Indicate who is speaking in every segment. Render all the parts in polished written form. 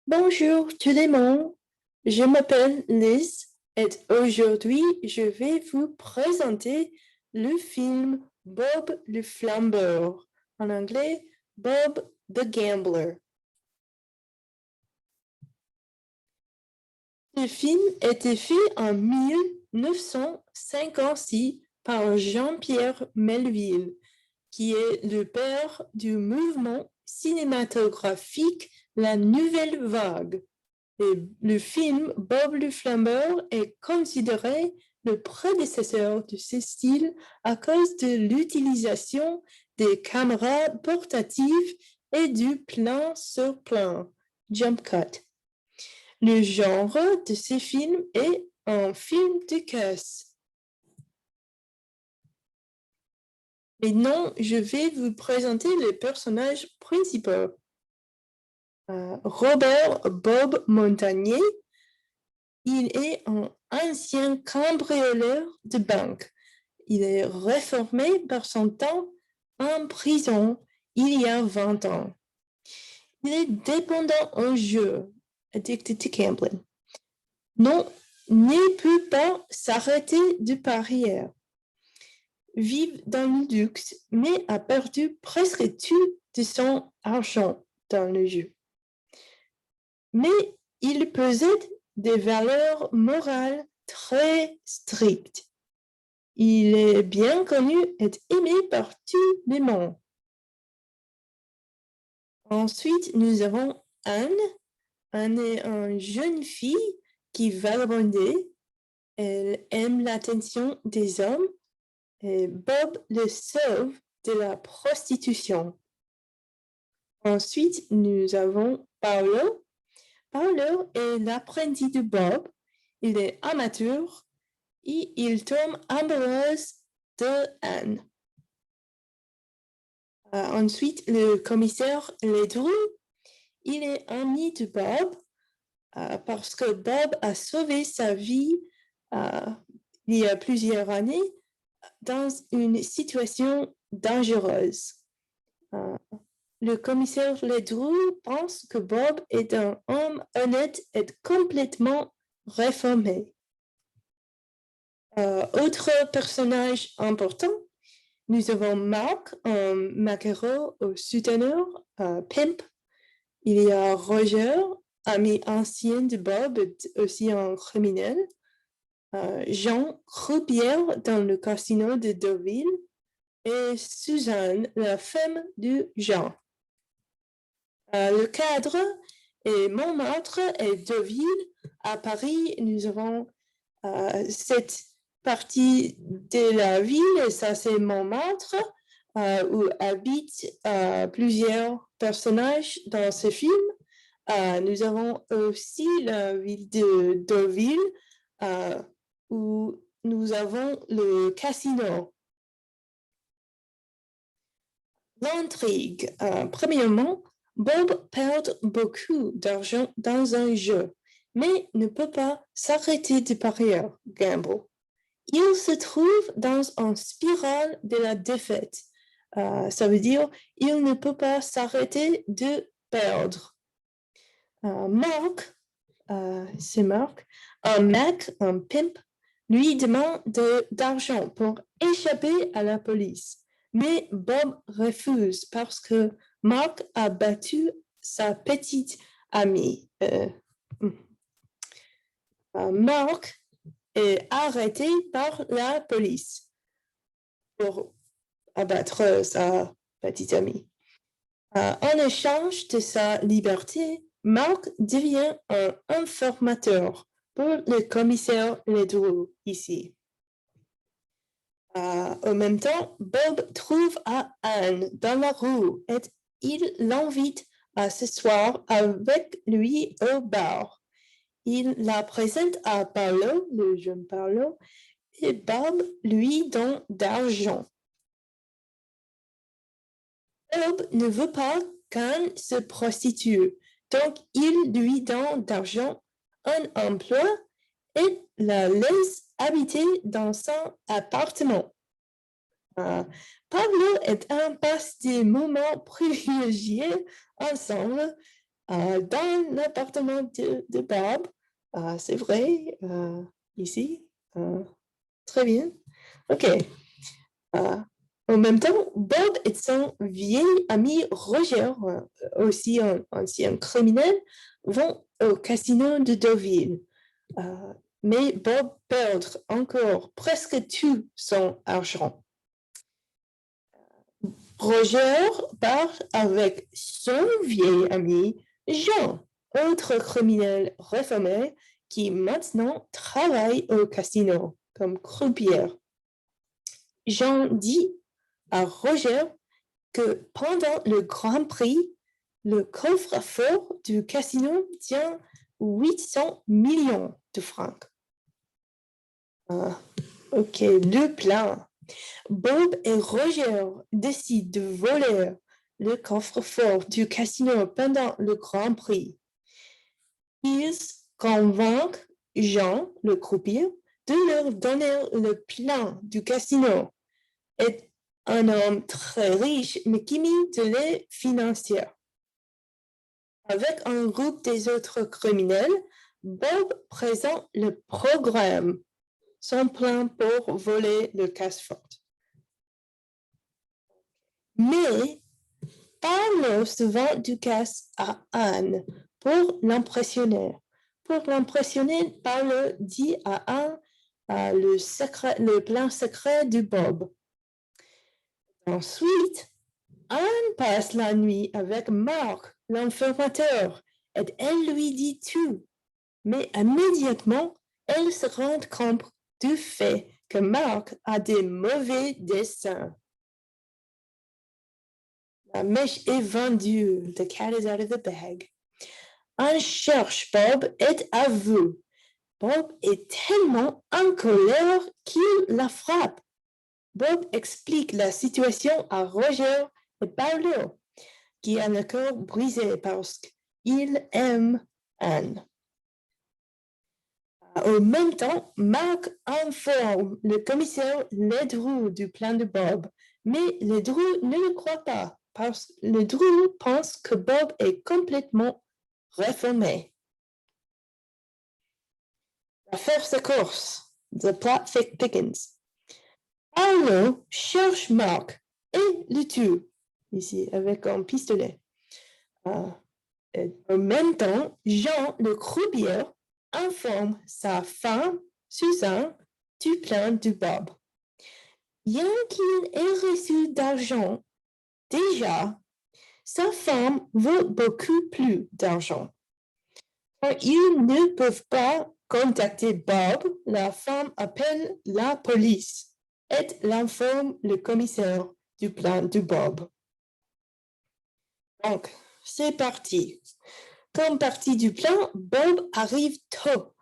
Speaker 1: Bonjour tout le monde, je m'appelle Liz et aujourd'hui je vais vous présenter le film Bob le Flambeur, en anglais Bob the Gambler. Le film a été fait en 1956 par Jean-Pierre Melville, qui est le père du mouvement cinématographique La Nouvelle Vague. Et le film Bob le Flambeur est considéré le prédécesseur de ce style à cause de l'utilisation des caméras portatives et du plan sur plan, jump cut. Le genre de ce film est un film de caisse. Maintenant, je vais vous présenter les personnages principaux. Robert Bob Montagnier, il est un ancien cambrioleur de banque. Il est réformé par son temps en prison il y a 20 ans. Il est dépendant au jeu, addicted to gambling. Non, ne peut pas s'arrêter de parier. Vive dans le luxe, mais a perdu presque tout de son argent dans le jeu. Mais il possède des valeurs morales très strictes. Il est bien connu et aimé par tout le monde. Ensuite, nous avons Anne. Anne est une jeune fille qui vagabondait. Elle aime l'attention des hommes et Bob le sauve de la prostitution. Ensuite, nous avons Paolo. Paolo est l'apprenti de Bob. Il est amateur et il tombe amoureux de Anne. Ensuite, le commissaire Ledru, il est ami de Bob parce que Bob a sauvé sa vie il y a plusieurs années dans une situation dangereuse. Le commissaire Ledru pense que Bob est un homme honnête et complètement réformé. Autre personnage important, nous avons Mark, un maquereau au souteneur, pimp. Il y a Roger, ami ancien de Bob, aussi un criminel. Jean, croupière dans le casino de Deauville. Et Suzanne, la femme de Jean. Le cadre est Montmartre et Deauville. À Paris, nous avons cette partie de la ville, et ça c'est Montmartre, où habitent plusieurs personnages dans ce film. Nous avons aussi la ville de Deauville, où nous avons le casino. L'intrigue. Premièrement, Bob perd beaucoup d'argent dans un jeu, mais ne peut pas s'arrêter de parier, gamble. Il se trouve dans une spirale de la défaite. Ça veut dire il ne peut pas s'arrêter de perdre. Mark, c'est Mark, un mec, un pimp, lui demande d'argent pour échapper à la police. Mais Bob refuse parce que Mark a battu sa petite amie. Mark est arrêté par la police pour abattre sa petite amie. En échange de sa liberté, Mark devient un informateur pour le commissaire Ledru ici. En même temps, Bob trouve Anne dans la rue et il l'invite à s'asseoir avec lui au bar. Il la présente à Paolo, le jeune Paolo, et Bob lui donne d'argent. Bob ne veut pas qu'Anne se prostitue, donc il lui donne d'argent, un emploi et la laisse habiter dans son appartement. Pablo et Anne passent des moments privilégiés ensemble dans l'appartement de Bob. C'est vrai, ici. Très bien. OK. En même temps, Bob et son vieil ami Roger, aussi un ancien criminel, vont au casino de Deauville. Mais Bob perd encore presque tout son argent. Roger part avec son vieil ami Jean, autre criminel réformé qui maintenant travaille au casino comme croupier. Jean dit à Roger que pendant le Grand Prix, le coffre-fort du casino tient 800 millions de francs. OK, le plan. Bob et Roger décident de voler le coffre-fort du casino pendant le Grand Prix. Ils convainquent Jean, le croupier, de leur donner le plan du casino. Est un homme très riche, mais qui mit de l'aide financière. Avec un groupe des autres criminels, Bob présente le programme, son plan pour voler le casse-fort. Mais Paolo se vend du casse à Anne pour l'impressionner. Pour l'impressionner, Paolo dit à Anne le plan secret de Bob. Ensuite, Anne passe la nuit avec Marc, l'informateur, et elle lui dit tout. Mais immédiatement, elle se rend compte du fait que Marc a des mauvais desseins. La mèche est vendue. The cat is out of the bag. On cherche Bob et avoue. Bob est tellement en colère qu'il la frappe. Bob explique la situation à Roger et Paolo, qui a le cœur brisé parce qu'il aime Anne. En même temps, Marc informe le commissaire Ledru du plan de Bob, mais Ledru ne le croit pas parce que Ledru pense que Bob est complètement réformé. L'affaire s'écorce. The plot thickens. Paolo cherche Marc et le tue, ici, avec un pistolet. En même temps, Jean, le croupier, informe sa femme, Suzanne, du plan de Bob. Bien qu'il ait reçu d'argent, déjà, sa femme veut beaucoup plus d'argent. Quand ils ne peuvent pas contacter Bob, la femme appelle la police et l'informe le commissaire du plan de Bob. Donc, c'est parti. Comme partie du plan, Bob arrive tôt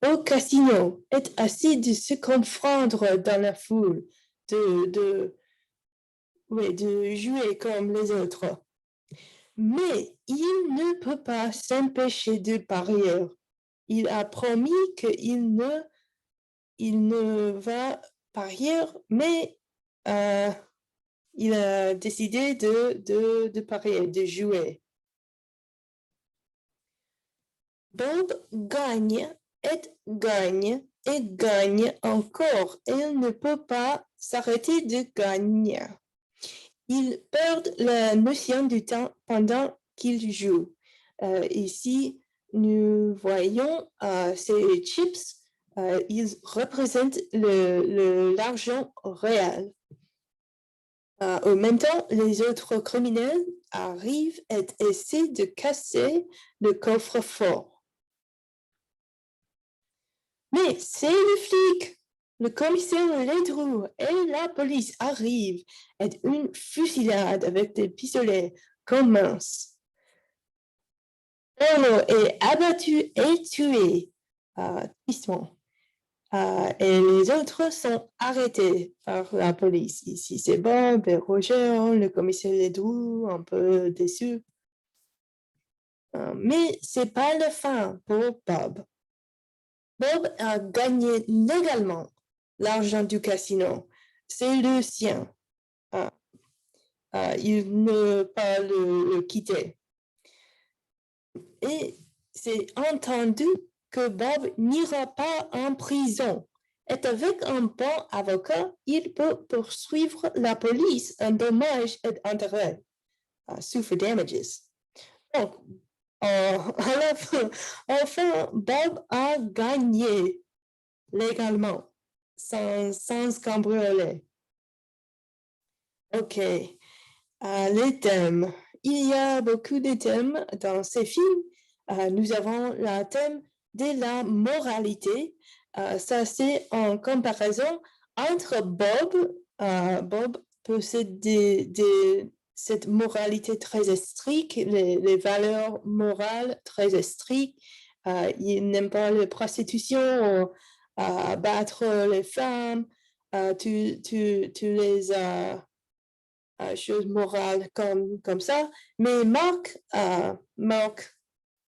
Speaker 1: au casino et essaie de se confondre dans la foule, de jouer comme les autres. Mais il ne peut pas s'empêcher de parier. Il a promis qu'il ne va parier, mais il a décidé de parier, de jouer. Bob gagne et gagne et gagne encore. Il ne peut pas s'arrêter de gagner. Il perd la notion du temps pendant qu'il joue. Ici, nous voyons ces chips. Ils représentent l'argent réel. En même temps, les autres criminels arrivent et essaient de casser le coffre-fort. Mais c'est le flic. Le commissaire Ledru et la police arrivent et une fusillade avec des pistolets commence. Paolo est abattu et tué tristement. Et les autres sont arrêtés par la police. Ici, c'est Bob et Roger, le commissaire Ledru, un peu déçu. Mais c'est pas la fin pour Bob. Bob a gagné légalement l'argent du casino. C'est le sien. Il ne peut pas le quitter. et c'est entendu que Bob n'ira pas en prison. Et avec un bon avocat, il peut poursuivre la police en dommages et intérêts, sue for damages. Donc, à la fin, enfin, Bob a gagné légalement, sans cambrioler. OK. Les thèmes. Il y a beaucoup de thèmes dans ces films. Nous avons le thème de la moralité. Ça, c'est en comparaison entre Bob. Bob possède cette moralité très stricte, les valeurs morales très strictes. Il n'aime pas la prostitution, battre les femmes, tous les choses morales comme ça. Mais Marc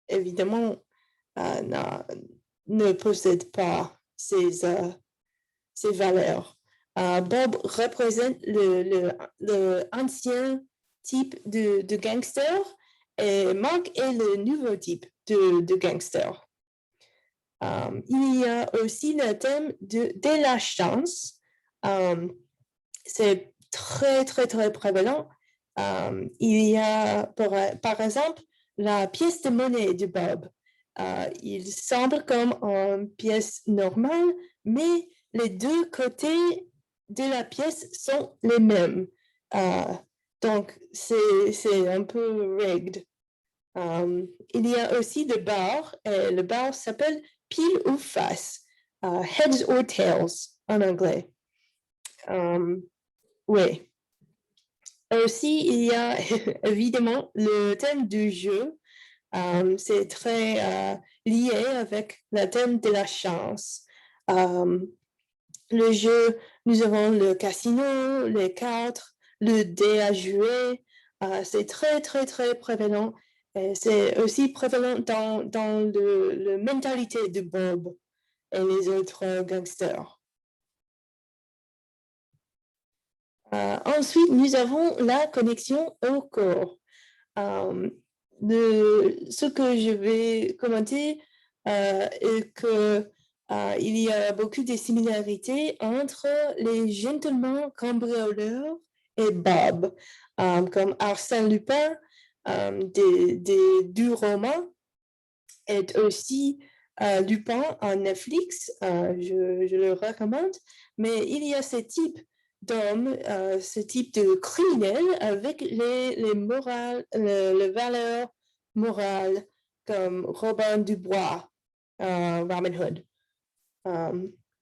Speaker 1: évidemment, ne possède pas ces valeurs. Bob représente le ancien type de gangster et Marc est le nouveau type de gangster. Il y a aussi le thème de la chance. C'est très, très, très prévalent. Il y a, par exemple, la pièce de monnaie de Bob. Il semble comme une pièce normale, mais les deux côtés de la pièce sont les mêmes. Donc, c'est un peu rigged. Il y a aussi le bar, et le bar s'appelle pile ou face, heads or tails en anglais. Oui. Aussi, il y a évidemment le thème du jeu. C'est très lié avec le thème de la chance. Le jeu, nous avons le casino, les cartes, le dé à jouer. C'est très, très, très prévalent. C'est aussi prévalent dans la mentalité de Bob et les autres gangsters. Ensuite, nous avons la connexion au corps. Ce que je vais commenter est qu'il y a beaucoup de similarités entre les gentlemen cambrioleurs et Bob, comme Arsène Lupin, du roman, et aussi Lupin en Netflix, je le recommande, mais il y a ce type d'hommes, ce type de criminels avec les valeurs morales comme Robin Dubois, Robin Hood.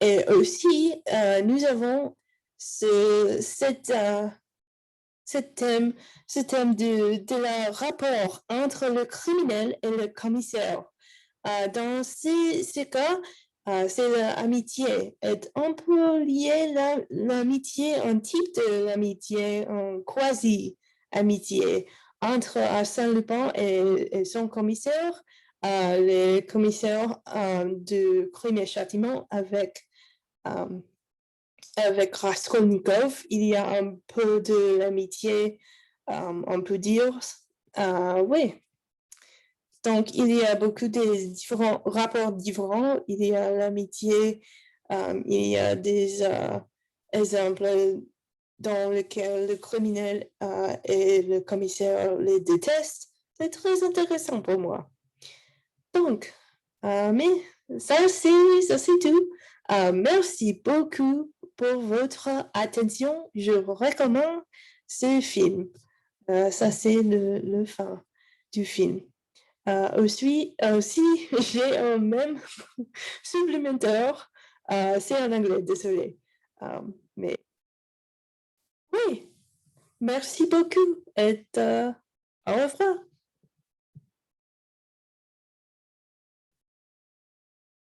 Speaker 1: Et aussi, nous avons ce thème de la rapport entre le criminel et le commissaire. Dans ces cas, c'est l'amitié. On peut lier l'amitié, un type de l'amitié, un quasi-amitié entre Arsène Lupin et son commissaire, les commissaires de Crime et Châtiment avec Raskolnikov. Il y a un peu de l'amitié, on peut dire. Oui. Donc, il y a beaucoup de différents rapports différents. Il y a l'amitié, il y a des exemples dans lesquels le criminel et le commissaire les détestent. C'est très intéressant pour moi. Donc, mais ça c'est tout. Merci beaucoup pour votre attention. Je vous recommande ce film. Ça, c'est le fin du film. Aussi, j'ai un même supplémentaire. C'est en anglais, désolé. Mais oui, merci beaucoup et au revoir.